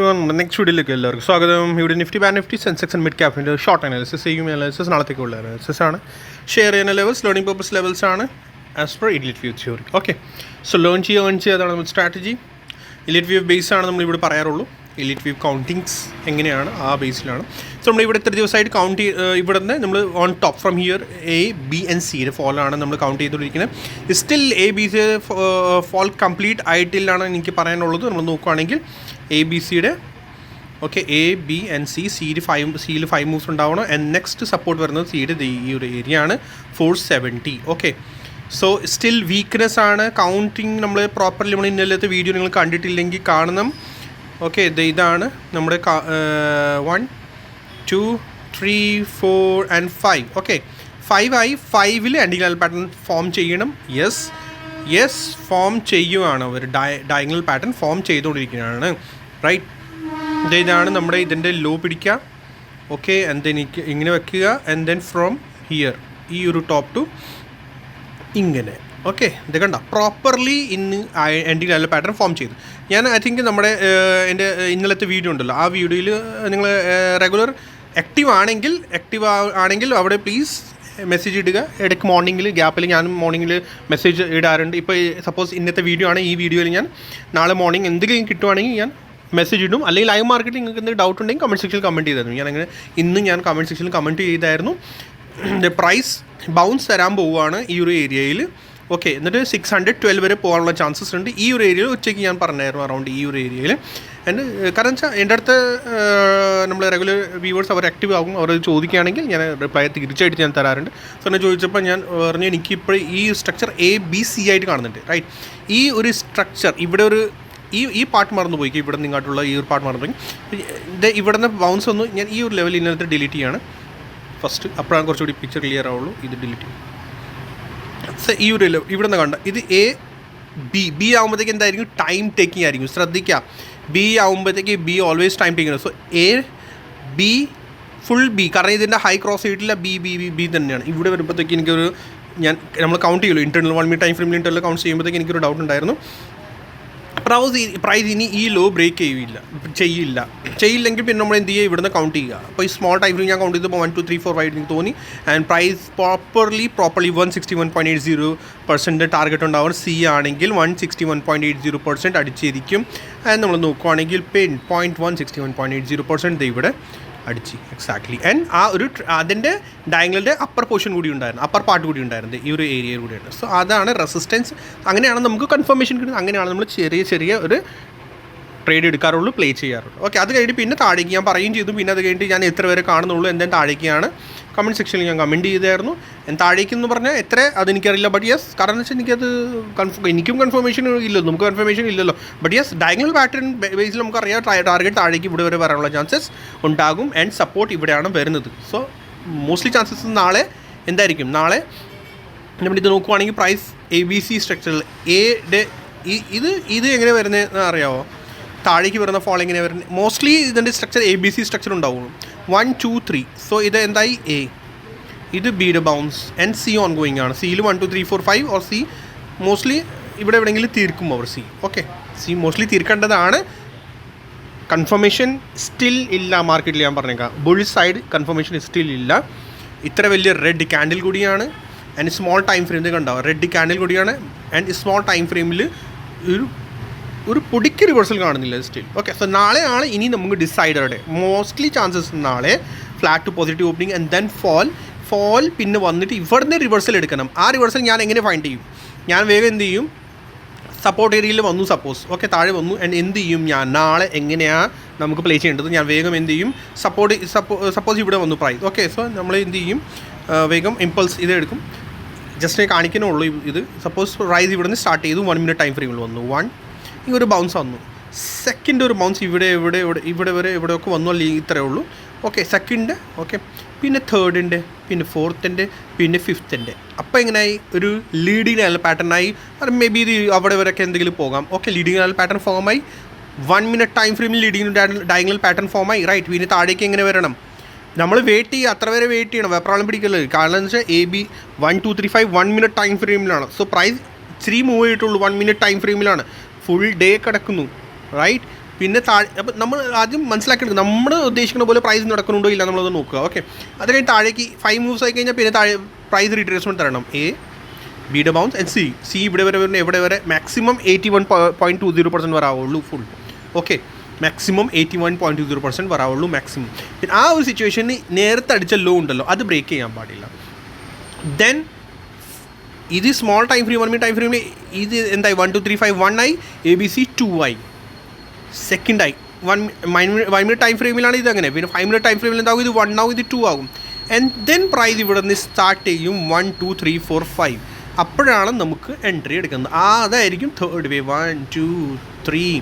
Next വീഡിയോയിലേക്ക് എല്ലാവർക്കും സ്വാഗതം. ഇവിടെ Nifty bank Nifty Sensex and mid ക്യാപിൻ്റെ ഷോർട്ട് അനാലിസിസ് ചെയ്യും. അനാലിസിസ് നാളത്തേക്കുള്ള അനാലിസിസ് ആണ്. ഷെയർ ചെയ്യുന്ന ലെവൽസ് ലേണിംഗ് പർപ്പസ് ലെവൽസ് ആണ് as per Elliott wave theory. Okay, so learn ചെയ്യുക ഏൺ ചെയ്യുക അതാണ് നമ്മുടെ സ്ട്രാറ്റജി. ഇലിറ്റ് വ്യൂ ബേസ് ആണ് നമ്മളിവിടെ പറയാറുള്ളൂ. ഇലിറ്റ് വ്യൂ കൗണ്ടിങ്സ് എങ്ങനെയാണ് ആ ബേസിലാണ്. സോ നമ്മളിവിടെ ഇത്ര ദിവസമായിട്ട് കൗണ്ട് ഇവിടെ നിന്ന് നമ്മൾ on top from here a b and സിയുടെ ഫോളാണ് നമ്മൾ കൗണ്ട് ചെയ്തുകൊണ്ടിരിക്കുന്നത്. Still a b c fall complete ആയിട്ടില്ലാണ് എനിക്ക് പറയാനുള്ളത്. നമ്മൾ നോക്കുകയാണെങ്കിൽ എ ബി സിയുടെ ഓക്കെ എ ബി ആൻഡ് സിയിൽ 5 മൂവ്സ് ഉണ്ടാവണം. ആൻഡ് നെക്സ്റ്റ് സപ്പോർട്ട് വരുന്നത് സിയുടെ ഈ ഒരു ഏരിയ ആണ് 470. ഓക്കെ, സോ സ്റ്റിൽ വീക്ക്നെസ് ആണ്. കൗണ്ടിങ് നമ്മൾ പ്രോപ്പർലി നമ്മൾ ഇന്നലത്തെ വീഡിയോ നിങ്ങൾ കണ്ടിട്ടില്ലെങ്കിൽ കാണണം. ഓക്കെ, ഇതാണ് നമ്മുടെ 1 2 3 4 and 5. ഓക്കെ, 5 ആയി. 5ൽ ഡയഗണൽ പാറ്റേൺ ഫോം ചെയ്യണം. യെസ് ഫോം ചെയ്യുകയാണ്. ഒരു ഡയഗണൽ പാറ്റേൺ ഫോം ചെയ്തുകൊണ്ടിരിക്കുകയാണ്. റൈറ്റ്, ഇതാണ് നമ്മുടെ ഇതിൻ്റെ ലോ പിടിക്കുക. ഓക്കെ, ആൻഡ് ദെൻ ഇങ്ങനെ വെക്കുക. ആൻഡ് ദെൻ ഫ്രോം ഹിയർ ഈ ഒരു ടോപ്പ് ടു ഇങ്ങനെ. ഓക്കെ, ഇത് കണ്ട പ്രോപ്പർലി ഇന്ന് ഡയഗണൽ പാറ്റേൺ ഫോം ചെയ്തു. ഞാൻ ഐ തിങ്ക് നമ്മുടെ എൻ്റെ ഇന്നലത്തെ വീഡിയോ ഉണ്ടല്ലോ, ആ വീഡിയോയിൽ നിങ്ങൾ റെഗുലർ ആക്റ്റീവ് ആണെങ്കിൽ അവിടെ പ്ലീസ് മെസ്സേജ് ഇടുക. ഇടയ്ക്ക് മോർണിംഗിൽ ഗ്യാപ്പിൽ ഞാൻ മോർണിംഗിൽ മെസ്സേജ് ഇടാറുണ്ട്. ഇപ്പോൾ സപ്പോസ് ഇന്നത്തെ വീഡിയോ ആണ്, ഈ വീഡിയോയിൽ ഞാൻ നാളെ മോർണിംഗ് എന്തെങ്കിലും കിട്ടുവാണെങ്കിൽ ഞാൻ മെസ്സേജ് ഇടും. അല്ലെങ്കിൽ ലൈവ് മാർക്കറ്റിൽ നിങ്ങൾക്ക് എന്തെങ്കിലും ഡൗട്ട് ഉണ്ടെങ്കിൽ കമൻറ്റ് സെക്ഷനിൽ കമൻറ്റ് ചെയ്തായിരുന്നു. ഞാൻ കമൻറ്റ് സെക്ഷനിൽ കമൻറ്റ് ചെയ്തായിരുന്നു. പ്രൈസ് ബൗൺസ് തരാൻ പോവുകയാണ് ഈ ഒരു ഏരിയയിൽ. ഓക്കെ, എന്നിട്ട് 612 വരെ പോകാനുള്ള ചാൻസസ് ഉണ്ട് ഈ ഒരു ഏരിയയിൽ. ഉച്ചയ്ക്ക് ഞാൻ പറഞ്ഞായിരുന്നു അറൗണ്ട് ഈ ഒരു ഏരിയയിൽ. ആൻഡ് കാരണം വെച്ചാൽ എൻ്റെ അടുത്ത് നമ്മൾ റെഗുലർ വ്യൂവേഴ്സ് അവർ ആക്റ്റീവ് ആകും. അവർ ചോദിക്കുകയാണെങ്കിൽ ഞാൻ റിപ്ലൈ തീർച്ചയായിട്ടും ഞാൻ തരാറുണ്ട്. സോ എന്നെ ചോദിച്ചപ്പോൾ ഞാൻ പറഞ്ഞു എനിക്കിപ്പോൾ ഈ സ്ട്രക്ചർ എ ബി സി ആയിട്ട് കാണുന്നുണ്ട്. റൈറ്റ്, ഈ ഒരു സ്ട്രക്ചർ ഇവിടെ ഒരു ഈ പാർട്ട് മറന്നു പോയി. ഇവിടെ നിങ്ങോട്ടുള്ള ഈ ഒരു പാർട്ട് മറന്നു പോയി. ഇവിടെ നിന്ന് ബൗൺസ് ഒന്നും ഞാൻ ഈ ഒരു ലെവലിൽ ഇന്നത്തെ ഡിലീറ്റ് ചെയ്യാണ് ഫസ്റ്റ്. അപ്പോഴാണ് കുറച്ചുകൂടി പിക്ചർ ക്ലിയർ ആവുള്ളൂ. ഇത് ഡിലീറ്റ് ചെയ്യും. സോ ഈ ഒരു ഇവിടെ നിന്ന് കണ്ട ഇത് എ ബി ആകുമ്പോഴത്തേക്ക് എന്തായിരിക്കും, ടൈം ടേക്കിംഗ് ആയിരിക്കും. ശ്രദ്ധിക്കുക, ബി ആകുമ്പോഴത്തേക്ക് be always time taking. So A B full B, കാരണം ഇതിൻ്റെ ഹൈ ക്രോസ് ചെയ്തിട്ടില്ല. ബി തന്നെയാണ്. ഇവിടെ വരുമ്പോഴത്തേക്ക് എനിക്കൊരു നമ്മൾ കൗണ്ട് ചെയ്യുമല്ലോ ഇൻറ്റർണൽ 1 മിനിറ്റ് ടൈം ഫ്രെയിമിൽ ഇൻറ്റർണൽ കൗണ്ട് ചെയ്യുമ്പോഴത്തേക്ക് എനിക്കൊരു ഡൗട്ട് ഉണ്ടായിരുന്നു. പ്രൈസ് ഇനി ഈ ലോ ബ്രേക്ക് ചെയ്യില്ലെങ്കിൽ പിന്നെ നമ്മൾ എന്ത് ചെയ്യുക, ഇവിടുന്ന് കൗണ്ട് ചെയ്യുക. അപ്പോൾ ഈ സ്മോൾ ടൈം ഫ്രെയിം ഞാൻ കൗണ്ട് ചെയ്തപ്പോൾ 1 2 3 4 5 എനിക്ക് തോന്നി. ആൻഡ് പ്രൈസ് പ്രോപ്പർലി 161.80% ടാർഗറ്റ് ഉണ്ടാവും. സി ആണെങ്കിൽ 161.80% അടിച്ചിരിക്കും. ആൻഡ് നമ്മൾ നോക്കുവാണെങ്കിൽ 161.80% ഇവിടെ അടിച്ച് എക്സാക്ട്ലി. ആൻഡ് ആ ഒരു അതിൻ്റെ ഡയഗണലിൻ്റെ അപ്പർ പോർഷൻ കൂടി ഉണ്ടായിരുന്നു, അപ്പർ പാർട്ട് കൂടി ഉണ്ടായിരുന്നു ഈ ഒരു ഏരിയയിൽ കൂടിയാണ്. സോ അതാണ് റെസിസ്റ്റൻസ്. അങ്ങനെയാണ് നമുക്ക് കൺഫർമേഷൻ കിട്ടുന്നത്. അങ്ങനെയാണ് നമ്മൾ ചെറിയ ഒരു ട്രേഡ് എടുക്കാറുള്ളൂ, പ്ലേ ചെയ്യാറുള്ളൂ. ഓക്കെ, അത് കഴിഞ്ഞിട്ട് പിന്നെ താഴേക്ക് ഞാൻ പറയുകയും ചെയ്തു. പിന്നെ അത് കഴിഞ്ഞിട്ട് ഞാൻ എത്ര വരെ കാണുന്നുള്ളൂ, എന്തായാലും താഴേക്കാണ് കമൻറ്റ് സെക്ഷനിൽ ഞാൻ കമൻറ്റ് ചെയ്തായിരുന്നു. താഴേക്ക് എന്ന് പറഞ്ഞാൽ എത്ര അതെനിക്കറിയില്ല. ബട്ട് യെസ്, കാരണം എന്ന് വെച്ചാൽ എനിക്കും കൺഫർമേഷൻ ഇല്ലല്ലോ, നമുക്ക് കൺഫർമേഷൻ ഇല്ലല്ലോ. ബട്ട് യെസ്, ഡയഗണൽ പാറ്റേൺ ബേസിൽ നമുക്കറിയാം ടാർഗറ്റ് താഴേക്ക് ഇവിടെ വരെ വരാനുള്ള ചാൻസസ് ഉണ്ടാകും. ആൻഡ് സപ്പോർട്ട് ഇവിടെയാണ് വരുന്നത്. സോ മോസ്റ്റ്ലി ചാൻസസ് നാളെ എന്തായിരിക്കും, നാളെ നമ്മളിത് നോക്കുവാണെങ്കിൽ പ്രൈസ് എ ബി സി സ്ട്രക്ചറിൽ എയുടെ ഇത് എങ്ങനെ വരുന്നതെന്ന് അറിയാമോ, താഴേക്ക് വരുന്ന ഫോൾ എങ്ങനെ വരുന്നത്. മോസ്റ്റ്ലി ഇതിൻ്റെ structure A b C structure ഉണ്ടാവുള്ളൂ. 1 2 3. സോ ഇത് എന്തായി എ, ഇത് ബിയുടെ bounce and C on going ആണ്. സിയിൽ 1 2 3 4 5 ഓർ സി മോസ്റ്റ്ലി ഇവിടെ എവിടെയെങ്കിലും തീർക്കും അവർ സി. ഓക്കെ, സി മോസ്റ്റ്ലി തീർക്കേണ്ടതാണ്. കൺഫർമേഷൻ സ്റ്റിൽ ഇല്ല മാർക്കറ്റിൽ. ഞാൻ പറഞ്ഞേക്കാം, ബുൾ സൈഡ് കൺഫർമേഷൻ സ്റ്റിൽ ഇല്ല. ഇത്ര വലിയ റെഡ് ക്യാൻഡിൽ കൂടിയാണ്. ആൻഡ് സ്മോൾ ടൈം ഫ്രെയിം കണ്ടാവും, റെഡ് ക്യാൻഡിൽ കൂടിയാണ്. ആൻഡ് സ്മോൾ ടൈം ഫ്രെയിമിൽ ഒരു പൊടിക്ക് റിവേഴ്സൽ കാണുന്നില്ല സ്റ്റിൽ. ഓക്കെ, സോ നാളെയാണ് ഇനി നമുക്ക് ഡിസൈഡഡ്. മോസ്റ്റ്ലി ചാൻസസ് നാളെ flat to positive opening and then fall പിന്നെ വന്നിട്ട് ഇവിടുന്ന് റിവേഴ്സൽ എടുക്കണം. ആ റിവേഴ്സൽ ഞാൻ എങ്ങനെ ഫൈൻഡ് ചെയ്യും? ഞാൻ വേഗം എന്ത് ചെയ്യും, സപ്പോർട്ട് ഏരിയയിൽ വന്നു സപ്പോസ്. ഓക്കെ, താഴെ വന്നു. ആൻഡ് എന്ത് ചെയ്യും ഞാൻ നാളെ, എങ്ങനെയാണ് നമുക്ക് പ്ലേ ചെയ്യേണ്ടത്? ഞാൻ വേഗം എന്ത് ചെയ്യും, സപ്പോസ് ഇവിടെ വന്നു പ്രൈസ്. ഓക്കെ, സോ നമ്മൾ എന്ത് ചെയ്യും, വേഗം ഇമ്പൾസ് ഇത് എടുക്കും. ജസ്റ്റ് കാണിക്കണുള്ളൂ. ഇത് സപ്പോസ് റൈസ് ഇവിടെ നിന്ന് സ്റ്റാർട്ട് ചെയ്തു, 1 മിനിറ്റ് ടൈം ഫ്രെയിമിൽ വന്നു. ഈ ഒരു ബൗൺസ് വന്നു. സെക്കൻഡ് ഒരു ബൗൺസ് ഇവിടെ വരെ ഇവിടെയൊക്കെ വന്നു, അല്ലെങ്കിൽ ഇത്രയേ ഉള്ളൂ. Okay, second. ഓക്കെ, പിന്നെ തേർഡിൻ്റെ, പിന്നെ ഫോർത്തിൻ്റെ, പിന്നെ ഫിഫ്ത്തിൻ്റെ. അപ്പോൾ എങ്ങനെയായി, ഒരു ലീഡിങ് ഡയഗണൽ പാറ്റേണായി. മേ ബി ഇത് അവിടെ വരെയൊക്കെ എന്തെങ്കിലും പോകാം. ഓക്കെ, ലീഡിങ് ഡയഗണൽ പാറ്റേൺ ഫോമായി. 1 മിനിറ്റ് ടൈം ഫ്രെയിമിൽ ലീഡിങ് ഡയഗണൽ പാറ്റേൺ ഫോമായി. റൈറ്റ്, പിന്നെ താഴേക്ക് എങ്ങനെ വരണം, നമ്മൾ വെയിറ്റ് ചെയ്യുക, അത്ര വരെ വെയിറ്റ് ചെയ്യണം, വെപ്രാളം പിടിക്കല്ലോ. കാരണം എന്ന് വെച്ചാൽ എ ബി 1 2 3 5 1 മിനിറ്റ് ടൈം ഫ്രെയിമിലാണ്. സോ പ്രൈസ് 3 മൂവ് ചെയ്തിട്ടുള്ളൂ, 1 മിനിറ്റ് ടൈം ഫ്രെയിമിലാണ്. ഫുൾ ഡേ കിടക്കുന്നു. റൈറ്റ്, പിന്നെ അപ്പോൾ നമ്മൾ ആദ്യം മനസ്സിലാക്കിയെടുക്കുക നമ്മൾ ഉദ്ദേശിക്കുന്ന പോലെ പ്രൈസ് നടക്കുന്നുണ്ടോ ഇല്ല നമ്മളത് നോക്കുക. ഓക്കെ, അത് കഴിഞ്ഞ് താഴേക്ക് 5 മൂവ്സ് ആയി കഴിഞ്ഞാൽ പിന്നെ താഴെ പ്രൈസ് റീട്രേസ്മെൻറ്റ് തരണം. എ ബിയുടെ ബൗൺസ് ആൻഡ് സി ഇവിടെ വരെ വരുന്ന എവിടെ വരെ മാക്സിമം 81.20% വരാവുള്ളൂ ഫുൾ. ഓക്കെ, മാക്സിമം 81.20% വരാവുള്ളൂ മാക്സിമം. പിന്നെ ആ ഒരു സിറ്റുവേഷനിൽ നേരത്തെ അടിച്ച ലോ ഉണ്ടല്ലോ അത് ബ്രേക്ക് ചെയ്യാൻ പാടില്ല. ദെൻ ഇത് small time frame 1 minute time ഫ്രെയിമിൽ ഇത് എന്തായി 1 2 3 5 1 ആയി, ABC 2 ആയി, സെക്കൻഡായി 1 മിനിറ്റ് ടൈം ഫ്രെയിമിലാണ് ഇത് അങ്ങനെ. പിന്നെ 5 മിനിറ്റ് ടൈം ഫ്രെയിമിൽ എന്താകും, ഇത് 1 ആവും, ഇത് 2 ആകും. ആൻഡ് ദെൻ പ്രൈസ് ഇവിടെ നിന്ന് സ്റ്റാർട്ട് ചെയ്യും 1 2 3 4 5. അപ്പോഴാണ് നമുക്ക് എൻട്രി എടുക്കുന്നത്. അതായിരിക്കും തേർഡ് വേവ് 1 2 3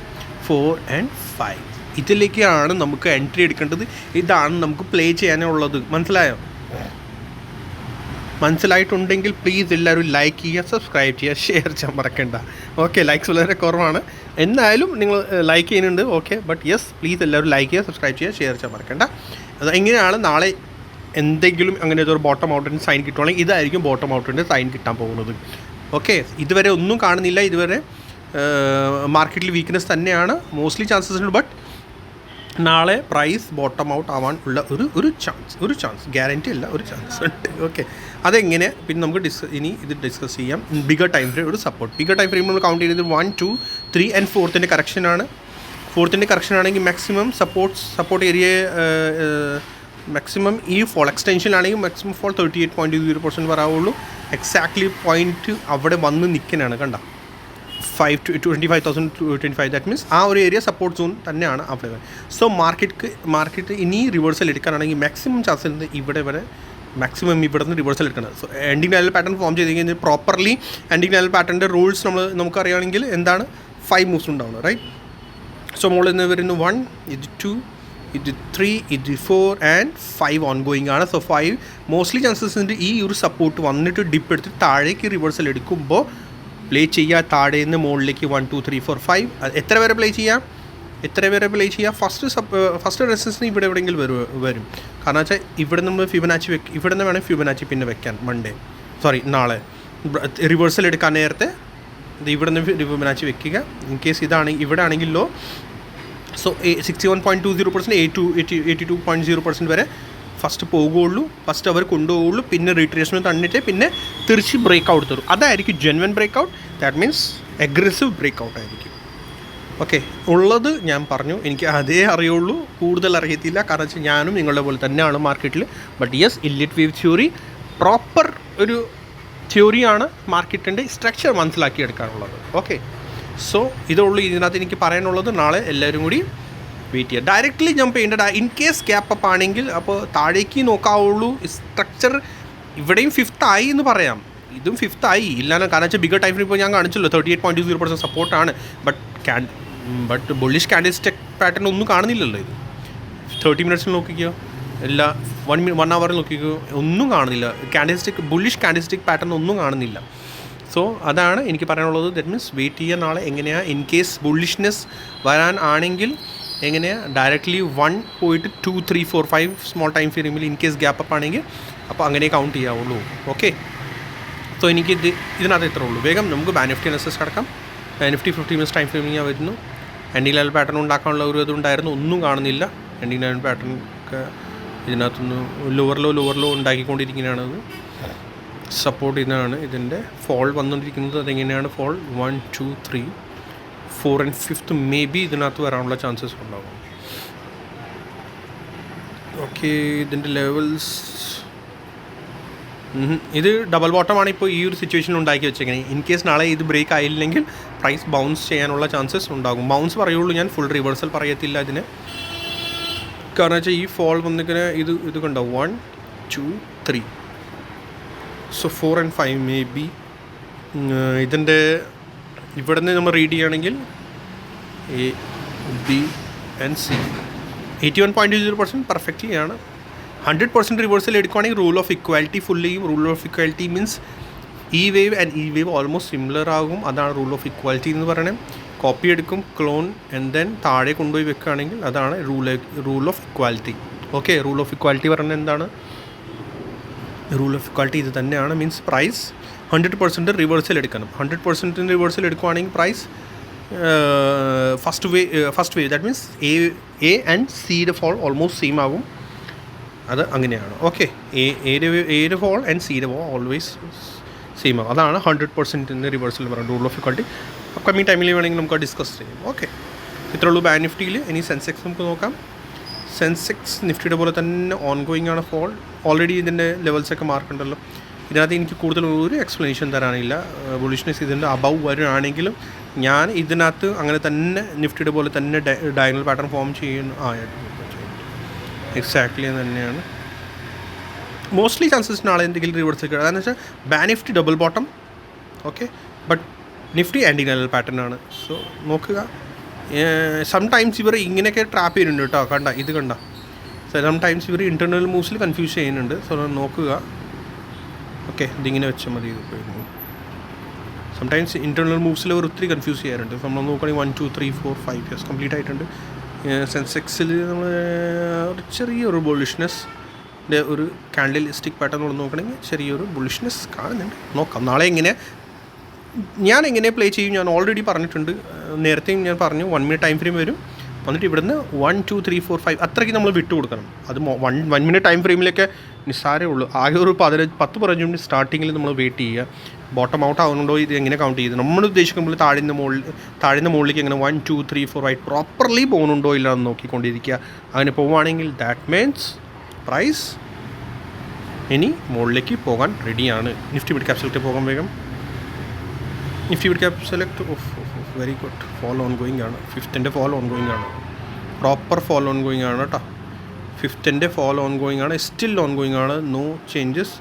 4 and 5. ഇതിലേക്കാണ് നമുക്ക് എൻട്രി എടുക്കേണ്ടത്. ഇതാണ് നമുക്ക് പ്ലേ ചെയ്യാനുള്ളത്. മനസ്സിലായിട്ടുണ്ടെങ്കിൽ പ്ലീസ് എല്ലാവരും ലൈക്ക് ചെയ്യുക, സബ്സ്ക്രൈബ് ചെയ്യുക, ഷെയർ ചെയ്യാൻ മറക്കണ്ട. ഓക്കെ, ലൈക്സ് വളരെ കുറവാണ്, എന്നാലും നിങ്ങൾ ലൈക്ക് ചെയ്യുന്നുണ്ട്. ഓക്കെ, ബട്ട് യെസ് പ്ലീസ് എല്ലാവരും ലൈക്ക് ചെയ്യുക, സബ്സ്ക്രൈബ് ചെയ്യുക, ഷെയർ ചെയ്യാൻ മറക്കണ്ട. അത് എങ്ങനെയാണ് നാളെ എന്തെങ്കിലും അങ്ങനെ ഒരു ബോട്ടം ഔട്ടിൻ്റെ സൈൻ കിട്ടുവാണെങ്കിൽ ഇതായിരിക്കും ബോട്ടം ഔട്ടിൻ്റെ സൈൻ കിട്ടാൻ പോകുന്നത്. ഓക്കെ, ഇതുവരെ ഒന്നും കാണുന്നില്ല. ഇതുവരെ മാർക്കറ്റിൽ വീക്ക്നെസ് തന്നെയാണ് മോസ്റ്റ്ലി ചാൻസസ് ഉണ്ട്. ബട്ട് നാളെ പ്രൈസ് ബോട്ടം ഔട്ട് ആവാൻ ഉള്ള ഒരു ചാൻസ് ഗ്യാരൻറ്റി അല്ല, ഒരു ചാൻസ് ഉണ്ട്. ഓക്കെ, അതെങ്ങനെ പിന്നെ നമുക്ക് ഇത് ഡിസ്കസ് ചെയ്യാം. ബിഗർ ടൈം ഫ്രെയിം ഒരു സപ്പോർട്ട്. ബിഗർ ടൈം ഫ്രെയിം നമ്മൾ കൗണ്ട് ചെയ്യുന്നത് 1 2 3 and 4ത്തിൻ്റെ കറക്ഷനാണ്. 4ത്തിൻ്റെ കറക്ഷൻ ആണെങ്കിൽ മാക്സിമം സപ്പോർട്ട് ഏരിയ മാക്സിമം ഈ ഫോൾ എക്സ്റ്റൻഷനിലാണെങ്കിൽ മാക്സിമം ഫോൾ 38.0% വരാവുള്ളൂ. എക്സാക്ട്ലി പോയിൻറ്റ് അവിടെ വന്ന് നിൽക്കാനാണ് കണ്ട 25,025. ദാറ്റ് മീൻസ് ആ ഒരു ഏരിയ സപ്പോർട്ട് സോൺ തന്നെയാണ് അവിടെ. സോ മാർക്കറ്റ് ഇനി റിവേഴ്സൽ എടുക്കാനാണെങ്കിൽ മാക്സിമം ചാൻസ് ഇവിടെ വരെ മാക്സിമം ഇവിടെ നിന്ന് റിവേഴ്സൽ എടുക്കണം. So ending level pattern form ചെയ്ത് കഴിഞ്ഞാൽ പ്രോപ്പർലി എൻഡിങ് ലെവൽ പാറ്റേണിൻ്റെ റൂൾസ് നമുക്കറിയാമെങ്കിൽ എന്താണ് 5 മൂവ്സ് ഉണ്ടാവുന്നത്, റൈറ്റ്? സോ മുകളിൽ നിന്ന് വരുന്നു 1, ഇത് 2, ഇത് 3, ഇത് 4 and 5 ഓൺഗോയിങ് ആണ്. സോ 5 മോസ്റ്റ്ലി ചാൻസസ് ഉണ്ട് ഈ ഒരു സപ്പോർട്ട് വന്നിട്ട് ഡിപ്പ് എടുത്ത് താഴേക്ക് റിവേഴ്സൽ എടുക്കുമ്പോൾ പ്ലേ ചെയ്യുക. താഴെ നിന്ന് മുകളിലേക്ക് 1 2 3 4 5 എത്ര വരെ പ്ലേ ചെയ്യാം? ഫസ്റ്റ് റെസിസ്റ്റൻസ് ഇവിടെ എവിടെയെങ്കിലും വരും. കാരണം വെച്ചാൽ ഇവിടെ നമ്മൾ ഫിബനാച്ചി ഇവിടെ നിന്ന് വേണമെങ്കിൽ ഫിബനാച്ചി പിന്നെ വെക്കാൻ നാളെ റിവേഴ്സൽ എടുക്കാൻ നേരത്തെ ഇവിടെ നിന്ന് ഫിബനാച്ചി വെക്കുക. ഇൻ കേസ് ഇവിടെ ആണെങ്കിൽ ലോ. സോ 61.20% 82.0% വരെ ഫസ്റ്റ് പോകുകയുള്ളൂ, ഫസ്റ്റ് അവർ കൊണ്ടുപോകുള്ളൂ. പിന്നെ റീട്രേസ്മെൻറ്റ് തന്നിട്ട് പിന്നെ തിരിച്ച് ബ്രേക്ക് ഔട്ട് തരും. അതായിരിക്കും genuine break out. That means aggressive break out ആയിരിക്കും. ഓക്കെ, ഉള്ളത് ഞാൻ പറഞ്ഞു. എനിക്ക് അതേ അറിയുള്ളൂ, കൂടുതൽ അറിയത്തില്ല. കാരണം വെച്ചാൽ ഞാനും നിങ്ങളുടെ പോലെ തന്നെയാണ് മാർക്കറ്റിൽ. But yes, Elliott wave theory proper ഒരു തിയറിയാണ് മാർക്കറ്റിൻ്റെ സ്ട്രക്ചർ മനസ്സിലാക്കിയെടുക്കാനുള്ളത്. ഓക്കെ, സോ ഇതുള്ളൂ ഇതിനകത്ത് എനിക്ക് പറയാനുള്ളത്. നാളെ എല്ലാവരും കൂടി വെയിറ്റ് ചെയ്യുക. ഡയറക്റ്റ്ലി ജമ്പ് ചെയ്യേണ്ട. ഇൻ കേസ് ഗ്യാപ്പ് അപ്പ് ആണെങ്കിൽ അപ്പോൾ താഴേക്ക് നോക്കാവുള്ളൂ. സ്ട്രക്ചർ ഇവിടെയും 5th ആയി എന്ന് പറയാം, ഇതും 5th ആയി ഇല്ലാന്ന്. കാരണം വെച്ചാൽ ബിഗർ ടൈം ഫ്രെയിം ഇപ്പോൾ ഞാൻ കാണിച്ചല്ലോ 38.0% സപ്പോർട്ടാണ്. ബട്ട് ബുള്ളിഷ് കാൻഡിൽസ്റ്റിക് പാറ്റേൺ ഒന്നും കാണുന്നില്ലല്ലോ. ഇത് 30 മിനിറ്റ്സിൽ നോക്കിക്കോ, എല്ലാ 1 അവറിൽ നോക്കിക്കോ, ഒന്നും കാണുന്നില്ല. ബുള്ളിഷ് കാൻഡിൽസ്റ്റിക് പാറ്റേൺ ഒന്നും കാണുന്നില്ല. സോ അതാണ് എനിക്ക് പറയാനുള്ളത്. ദാറ്റ് മീൻസ് വെയിറ്റ് ചെയ്യുക നാളെ. എങ്ങനെയാണ് ഇൻ കേസ് ബുള്ളിഷ്നെസ് വരാൻ ആണെങ്കിൽ എങ്ങനെയാണ് ഡയറക്റ്റ്ലി 1 പോയിട്ട് 2 3 4 5 സ്മോൾ ടൈം ഫ്രെയിമിൽ ഇൻ കേസ് ഗ്യാപ്പ് അപ്പ് ആണെങ്കിൽ അപ്പോൾ അങ്ങനെ കൗണ്ട് ചെയ്യാവുള്ളൂ. ഓക്കെ, സോ എനിക്ക് ഇതിനകത്ത് ഇത്രേ ഉള്ളൂ. വേഗം നമുക്ക് ബാൻ നിഫ്റ്റി അനാലിസിസ് കിടക്കാം. Ban Nifty 50 minutes time framing വരുന്നു. എൻഡിങ് ലെവൽ പാറ്റേൺ ഉണ്ടാക്കാനുള്ള ഒരു ഇതുണ്ടായിരുന്നു, ഒന്നും കാണുന്നില്ല. എൻഡിങ് ലെവൽ പാറ്റേൺ ഒക്കെ ഇതിനകത്തുനിന്ന് ലോവർ ലോ ഉണ്ടാക്കിക്കൊണ്ടിരിക്കുന്നതാണത്. സപ്പോർട്ട് ഇതാണ് ഇതിൻ്റെ ഫോൾ വന്നുകൊണ്ടിരിക്കുന്നത്. അതെങ്ങനെയാണ് fall 1 2 3 4 and 5th may be ഇതിനകത്ത് വരാനുള്ള ചാൻസസ് ഉണ്ടാകും. ഓക്കെ, ഇതിൻ്റെ ലെവൽസ് ഇത് ഡബിൾ ബോട്ടമാണ് ഇപ്പോൾ ഈ ഒരു സിറ്റുവേഷൻ ഉണ്ടാക്കി വെച്ചേക്കുന്നത്. ഇൻ കേസ് നാളെ ഇത് ബ്രേക്ക് ആയില്ലെങ്കിൽ പ്രൈസ് ബൗൺസ് ചെയ്യാനുള്ള ചാൻസസ് ഉണ്ടാകും. ബൗൺസ് പറയുള്ളൂ ഞാൻ, ഫുൾ റിവേഴ്സൽ പറയത്തില്ല ഇതിന്. കാരണം വെച്ചാൽ ഈ ഫോൾ വന്നിങ്ങനെ ഇത് കണ്ടോ 1 2 3. സോ 4 and 5 മേ ബി ഇതിൻ്റെ ഇവിടെ നിന്ന് നമ്മൾ റീഡ് ചെയ്യുകയാണെങ്കിൽ A B and C 81.0% perfectly ആണ്. 100% റിവേഴ്സൽ എടുക്കുകയാണെങ്കിൽ റൂൾ ഓഫ് ഇക്വാലിറ്റി ഫുൾ ചെയ്യും. റൂൾ ഓഫ് ഇക്വാലിറ്റി മീൻസ് ഈ വേവ് ആൻഡ് ഈ വേവ് ഓൾമോസ്റ്റ് സിമിലർ ആകും. അതാണ് റൂൾ ഓഫ് ഇക്വാലിറ്റി എന്ന് പറയുന്നത്. കോപ്പി എടുക്കും, ക്ലോൺ ആൻഡ് ദെൻ താഴെ കൊണ്ടുപോയി വെക്കുകയാണെങ്കിൽ അതാണ് rule of equality. Okay, rule of equality പറയുന്നത് എന്താണ്? റൂൾ ഓഫ് ഇക്വാലിറ്റി ഇത് തന്നെയാണ്. മീൻസ് പ്രൈസ് 100% റിവേഴ്സൽ എടുക്കണം. 100% റിവേഴ്സൽ എടുക്കുകയാണെങ്കിൽ price first wave that means A and സിയുടെ ഫോൾ ഓൾമോസ്റ്റ് സെയിം ആകും. അത് അങ്ങനെയാണ്. ഓക്കെ, എയുടെ ഫോൾ ആൻഡ് സിയുടെ ഫോൾ ഓൾവേസ് സെയിം ആകും. അതാണ് 100% റിവേഴ്സൽ പറയുന്നത്. റൂൾ ഓഫ് ഇക്വാളിറ്റി അപ്കമിങ് ടൈമിൽ വേണമെങ്കിൽ നമുക്ക് ഡിസ്കസ് ചെയ്യും. ഓക്കെ, ഇത്രേ ഉള്ളൂ ബാങ്ക് നിഫ്റ്റിയിൽ. ഇനി സെൻസെക്സ് നമുക്ക് നോക്കാം. സെൻസെക്സ് നിഫ്റ്റിയുടെ പോലെ തന്നെ ഓൺ ഗോയിങ് ആണ് ഫോൾ. ഓൾറെഡി ഇതിൻ്റെ ലെവൽസൊക്കെ മാർക്കുണ്ടല്ലോ. ഇതിനകത്ത് എനിക്ക് കൂടുതൽ ഒരു എക്സ്പ്ലനേഷൻ തരാനില്ല. ബുളിഷ്നെസ് ഇതിൻ്റെ അബവ് വരുവാണെങ്കിലും ഞാൻ ഇതിനകത്ത് അങ്ങനെ തന്നെ നിഫ്റ്റിയുടെ പോലെ തന്നെ ഡയഗണൽ പാറ്റേൺ ഫോം ചെയ്യുന്നു. എക്സാക്ട്ലി തന്നെയാണ് മോസ്റ്റ്ലി ചാൻസസ് നാളെ എന്തെങ്കിലും റിവേഴ്സ് ഒക്കെ. അതെന്ന് വെച്ചാൽ Bank Nifty double bottom, okay, but Nifty anti diagonal pattern ആണ്. സോ നോക്കുക. സംടൈംസ് ഇവർ ഇങ്ങനെയൊക്കെ ട്രാപ്പ് ചെയ്യുന്നുണ്ട് കേട്ടോ. ഇത് കണ്ട സംടൈംസ് ഇവർ ഇൻറ്റർണൽ മൂവ്സിൽ കൺഫ്യൂസ് ചെയ്യുന്നുണ്ട്. സോ നോക്കുക. ഓക്കെ, ഇതിങ്ങനെ വെച്ചാൽ മതി. ഇത് സംടൈംസ് ഇൻറ്റർണൽ മൂവ്സിൽ അവർ ഒത്തിരി കൺഫ്യൂസ് ചെയ്യാറുണ്ട്. നമ്മൾ നോക്കുകയാണെങ്കിൽ 1 2 3 4 5 ഇയേഴ്സ് കംപ്ലീറ്റ് ആയിട്ടുണ്ട്. സെൻസെക്സിൽ നമ്മൾ ചെറിയൊരു ബുള്ളിഷ്നെസ്സിൻ്റെ ഒരു കാൻഡിലിസ്റ്റിക് പാറ്റേൺ നോക്കണമെങ്കിൽ ചെറിയൊരു ബുള്ളിഷ്നെസ് കാണുന്നുണ്ട്. നോക്കാം നാളെ ഞാൻ എങ്ങനെ പ്ലേ ചെയ്യും ഞാൻ ഓൾറെഡി പറഞ്ഞിട്ടുണ്ട്. നേരത്തെയും ഞാൻ പറഞ്ഞു 1 മിനിറ്റ് ടൈം ഫ്രെയിം വരും. എന്നിട്ട് ഇവിടുന്ന് 1 2 3 4 5 അത്രയ്ക്ക് നമ്മൾ വിട്ടു കൊടുക്കണം. അത് 1 മിനിറ്റ് ടൈം ഫ്രെയിമിലൊക്കെ നിസ്സാരമേ ഉള്ളൂ. ആകെ ഒരു 10-15 മിനിറ്റ് സ്റ്റാർട്ടിങ്ങിൽ നമ്മൾ വെയിറ്റ് ചെയ്യുക. ബോട്ടം ഔട്ട് ആവുന്നുണ്ടോ ഇത് എങ്ങനെ കൗണ്ട് ചെയ്ത് നമ്മൾ ഉദ്ദേശിക്കുമ്പോൾ താഴ്ന്ന മുകളിലേക്ക് എങ്ങനെ 1 2 3 4 5 പ്രോപ്പർലി പോകുന്നുണ്ടോ ഇല്ല എന്ന് നോക്കിക്കൊണ്ടിരിക്കുക. അങ്ങനെ പോവുകയാണെങ്കിൽ ദാറ്റ് മീൻസ് പ്രൈസ് ഇനി മുകളിലേക്ക് പോകാൻ റെഡിയാണ്. നിഫ്റ്റി മിഡ് ക്യാപ് സെലക്ട് പോകാൻ വേഗം. Nifty mid cap select very good. Fall on going ആണ്. 5th ഫോൾ ഓൺ ഗോയിങ് ആണ്. പ്രോപ്പർ ഫോൾ ഓൺ ഗോയിങ് ആണ് കേട്ടോ. 5th ഫോൾ ഓൺ ഗോയിങ് ആണ്. സ്റ്റിൽ ഓൺ ഗോയിങ് ആണ്. No changes.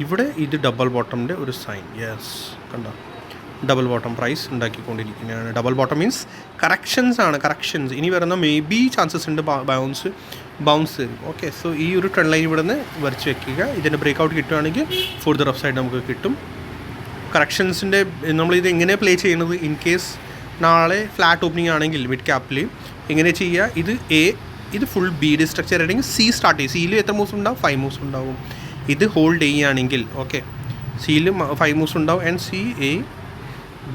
ഇവിടെ ഇത് ഡബിൾ ബോട്ടമിൻ്റെ ഒരു സൈൻ. യെസ്, കണ്ടോ, ഡബിൾ ബോട്ടം പ്രൈസ് ഉണ്ടാക്കിക്കൊണ്ടിരിക്കുകയാണ്. ഡബിൾ ബോട്ടം മീൻസ് കറക്ഷൻസ് ആണ്. കറക്ഷൻസ് ഇനി വരുന്ന മേ ബി ചാൻസസ് ഉണ്ട് ബൗൺസ് തരും. ഓക്കെ, സോ ഈ ഒരു ട്രെൻഡ് ലൈൻ ഇവിടെ നിന്ന് വരച്ച് വെക്കുക. ഇതിൻ്റെ ബ്രേക്ക് ഔട്ട് കിട്ടുകയാണെങ്കിൽ ഫർദർ അപ്പ് സൈഡ് നമുക്ക് കിട്ടും. കറക്ഷൻസിൻ്റെ നമ്മളിത് എങ്ങനെ പ്ലേ ചെയ്യുന്നത്, ഇൻ കേസ് നാളെ ഫ്ലാറ്റ് ഓപ്പണിംഗ് ആണെങ്കിൽ മിഡ് ക്യാപ്പിൽ എങ്ങനെ ചെയ്യുക, ഇത് ഫുൾ ബീഡ് സ്ട്രക്ചർ ആണെങ്കിൽ സി സ്റ്റാർട്ട് ചെയ്യും. സിയിൽ എത്ര മൂവ്സ് ഉണ്ടാവും? 5 മൂവ്സ് ഉണ്ടാവും. ഇത് ഹോൾഡ് ചെയ്യുകയാണെങ്കിൽ ഓക്കെ, സിയിൽ 5 മൂവ്സ് ഉണ്ടാവും. ആൻഡ് സി എ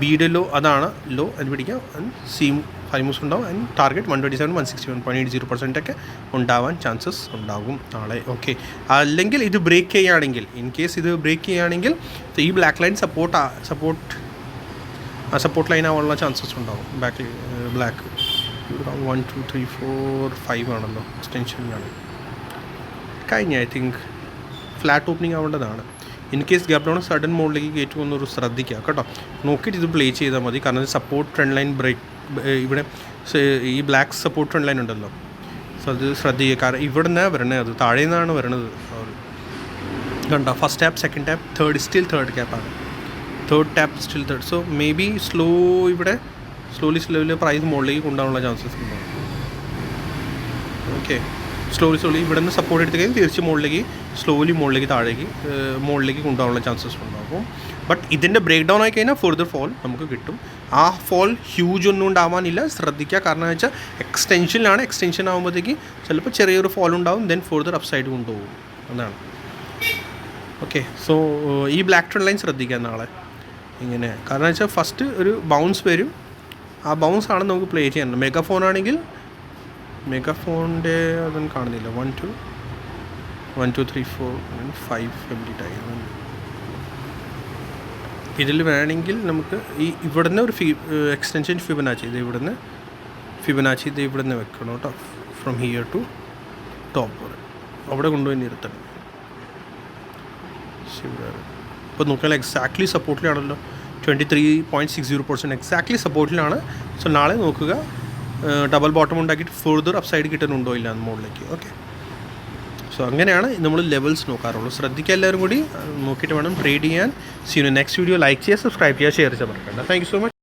ബീഡ് ലോ, അതാണ് ലോ അത് പിടിക്കാം. ആൻഡ് സി 5 മൂവ്സ് ഉണ്ടാവും. ആൻഡ് ടാർഗറ്റ് 127 161.80% ഒക്കെ ഉണ്ടാവാൻ ചാൻസസ് ഉണ്ടാകും നാളെ. ഓക്കെ, അല്ലെങ്കിൽ ഇത് ബ്രേക്ക് ചെയ്യുകയാണെങ്കിൽ, ഇൻ കേസ് ഇത് ബ്രേക്ക് ചെയ്യുകയാണെങ്കിൽ ഈ ബ്ലാക്ക് ലൈൻ സപ്പോർട്ട് ലൈൻ ആവാനുള്ള ചാൻസസ് ഉണ്ടാവും. ബ്ലാക്ക് 1 2 3 4 5 ആണല്ലോ, എക്സ്റ്റൻഷനിലാണ് കഴിഞ്ഞ. ഐ തിങ്ക് ഫ്ലാറ്റ് ഓപ്പണിംഗ് ആവേണ്ടതാണ്. In case gap down sudden മോഡിലേക്ക് കയറ്റുമെന്നൊരു ശ്രദ്ധിക്കുക കേട്ടോ. നോക്കിയിട്ട് ഇത് പ്ലേ ചെയ്താൽ മതി. കാരണം സപ്പോർട്ട് ട്രെൻഡ് ലൈൻ ബ്രേക്ക് ഇവിടെ ഈ ബ്ലാക്ക് സപ്പോർട്ട് ട്രെൻഡ് ലൈൻ ഉണ്ടല്ലോ. സോ അത് ശ്രദ്ധിക്കുക. കാരണം ഇവിടെ നിന്നാണ് വരണത്, അത് താഴെ നിന്നാണ് വരണത്. കണ്ടോ, first tap, second tap, still third ക്യാപ്പാണ്. Third tap still third. So maybe ഇവിടെ സ്ലോലി പ്രൈസ് മുകളിലേക്ക് കൊണ്ടുപോകാനുള്ള ചാൻസസ് ഉണ്ടാവും. ഓക്കെ, സ്ലോലി ഇവിടെ നിന്ന് സപ്പോർട്ട് എടുത്ത് കഴിഞ്ഞാൽ തിരിച്ച് മുകളിലേക്ക് മുകളിലേക്ക് കൊണ്ടുപോകാനുള്ള ചാൻസസ് ഉണ്ടാകും. ബട്ട് ഇതിൻ്റെ ബ്രേക്ക് ഡൗൺ ആയി കഴിഞ്ഞാൽ ഫർദർ ഫോൾ നമുക്ക് കിട്ടും. ആ ഫോൾ ഹ്യൂജ് ഒന്നും ഉണ്ടാവാനില്ല, ശ്രദ്ധിക്കുക. കാരണം എന്ന് വെച്ചാൽ എക്സ്റ്റൻഷൻ ആകുമ്പോഴത്തേക്ക് ചിലപ്പോൾ ചെറിയൊരു ഫോൾ ഉണ്ടാവും. ദെൻ ഫർദർ അപ്പ് സൈഡ് കൊണ്ടുപോകും. അതാണ്. ഓക്കെ, സോ ഈ ബ്ലാക്ക് ട്രെൻഡ് ലൈൻ ശ്രദ്ധിക്കുക നാളെ ഇങ്ങനെ. കാരണം വെച്ചാൽ ഫസ്റ്റ് ഒരു ബൗൺസ് വരും. ആ ബൗൺസ് ആണ് നമുക്ക് പ്ലേ ചെയ്യാനുള്ളത്. മെഗാഫോണിൻ്റെ അതൊന്നും കാണുന്നില്ല. 1 2 3 4 5 കംപ്ലീറ്റ് ആയി. ഇതിൽ വേണമെങ്കിൽ നമുക്ക് ഇവിടുന്ന് ഒരു എക്സ്റ്റൻഷൻ ഫിബനാച്ചി ഇത് ഇവിടുന്ന് വെക്കണം കേട്ടോ. ഫ്രം ഹിയർ ടു ടോപ്പ് വരെ അവിടെ കൊണ്ടുപോയി നിർത്തണം. ഇപ്പോൾ നോക്കിയാൽ എക്സാക്ട്ലി സപ്പോർട്ടിലാണല്ലോ. 23.60% എക്സാക്ട്ലി സപ്പോർട്ടിലാണ്. സോ നാളെ നോക്കുക ഡബിൾ ബോട്ടം ഉണ്ടാക്കിയിട്ട് ഫർദർ അപ്പ് സൈഡ് കിട്ടുന്നുണ്ടോ ഇല്ല മുകളിലേക്ക്. ഓക്കെ, സോ അങ്ങനെയാണ് നമ്മൾ ലെവൽസ് നോക്കാറുള്ളൂ. ശ്രദ്ധിക്കുക എല്ലാവരും കൂടി നോക്കിയിട്ട് വേണം ട്രേഡ് ചെയ്യാൻ. See you next video. Like ചെയ്യുക, സബ്സ്ക്രൈബ് ചെയ്യുക, ഷെയർ ചെയ്യാൻ മറക്കണ്ട. Thank you so much.